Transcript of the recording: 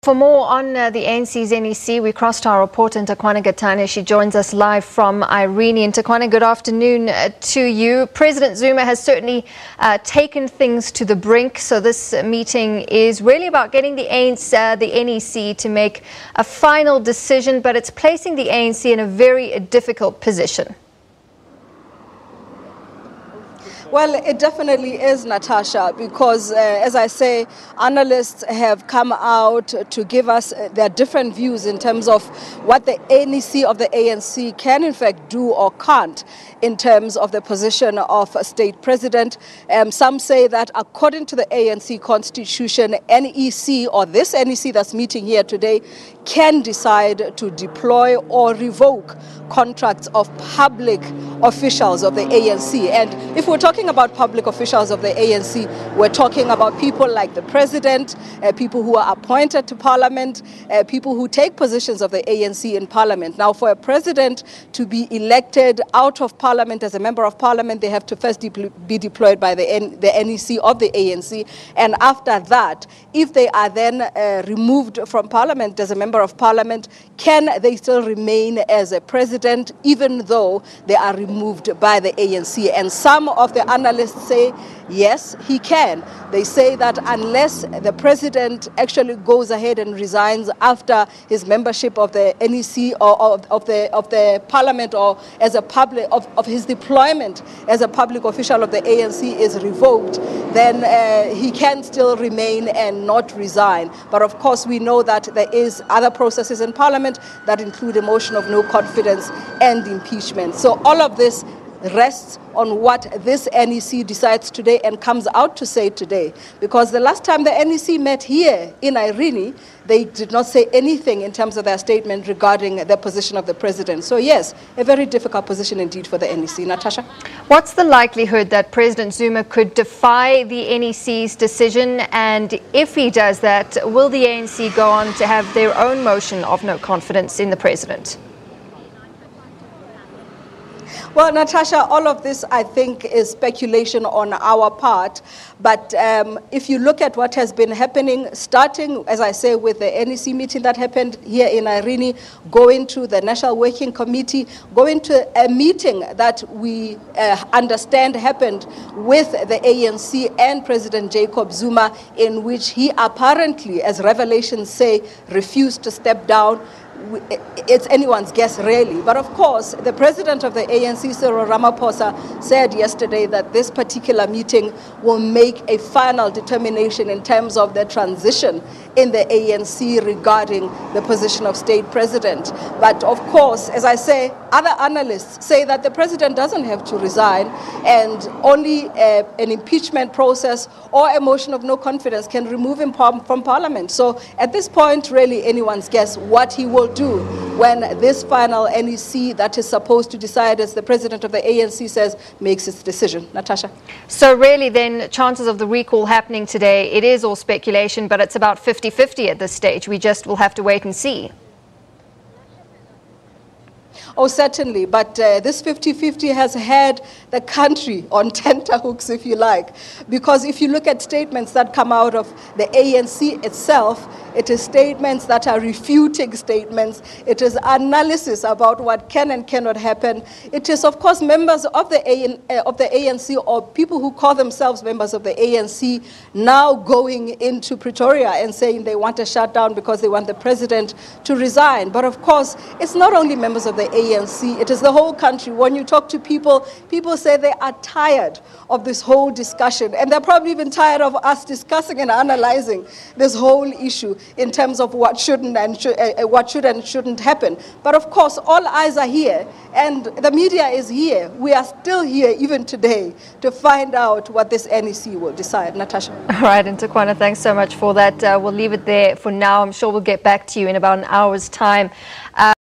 For more on the ANC's NEC, we crossed our reporter Nthakoana Ngatane. She joins us live from Irene. Nthakoana, good afternoon to you. President Zuma has certainly taken things to the brink. So this meeting is really about getting the NEC to make a final decision, but it's placing the ANC in a very difficult position. Well, it definitely is, Natasha, because as I say, analysts have come out to give us their different views in terms of what the NEC of the ANC can in fact do or can't in terms of the position of a state president. Some say that according to the ANC constitution, NEC or this NEC that's meeting here today can decide to deploy or revoke contracts of public officials of the ANC. And if we're talking about public officials of the ANC, we're talking about people like the president, people who are appointed to parliament, people who take positions of the ANC in parliament. Now, for a president to be elected out of parliament as a member of parliament, they have to first be deployed by the NEC of the ANC. And after that, if they are then removed from parliament as a member of parliament, can they still remain as a president even though they are removed by the ANC? And some of the analysts say, yes, he can. They say that unless the president actually goes ahead and resigns after his membership of the NEC or of the parliament, or as a public of his deployment as a public official of the ANC is revoked, then he can still remain and not resign. But of course, we know that there is other processes in parliament that include a motion of no confidence and impeachment. So all of this rests on what this NEC decides today and comes out to say today. Because the last time the NEC met here in Irene, they did not say anything in terms of their statement regarding the position of the president. So yes, a very difficult position indeed for the NEC. Natasha? What's the likelihood that President Zuma could defy the NEC's decision? And if he does that, will the ANC go on to have their own motion of no confidence in the president? Well, Natasha, all of this, I think, is speculation on our part. But if you look at what has been happening, starting, as I say, with the NEC meeting that happened here in Irene, going to the National Working Committee, going to a meeting that we understand happened with the ANC and President Jacob Zuma, in which he apparently, as revelations say, refused to step down. It's anyone's guess, really. But of course, the president of the ANC, Cyril Ramaphosa, said yesterday that this particular meeting will make a final determination in terms of the transition in the ANC regarding the position of state president. But of course, as I say, other analysts say that the president doesn't have to resign, and only an impeachment process or a motion of no confidence can remove him from parliament. So at this point, really anyone's guess what he will do when this final NEC that is supposed to decide as the president of the ANC says makes its decision. Natasha? So really then, chances of the recall happening today, it is all speculation, but it's about 50-50 at this stage. We just will have to wait and see. Oh, certainly. But this 50-50 has had the country on tenterhooks, if you like. Because if you look at statements that come out of the ANC itself, it is statements that are refuting statements. It is analysis about what can and cannot happen. It is, of course, members of the ANC or people who call themselves members of the ANC now going into Pretoria and saying they want a shutdown because they want the president to resign. But of course, it's not only members of the ANC, it is the whole country. When you talk to people, people say they are tired of this whole discussion. And they're probably even tired of us discussing and analyzing this whole issue in terms of what should and shouldn't happen. But of course, all eyes are here, and the media is here. We are still here even today to find out what this NEC will decide. Natasha? All right, and Nthakoana, thanks so much for that. We'll leave it there for now. I'm sure we'll get back to you in about an hour's time.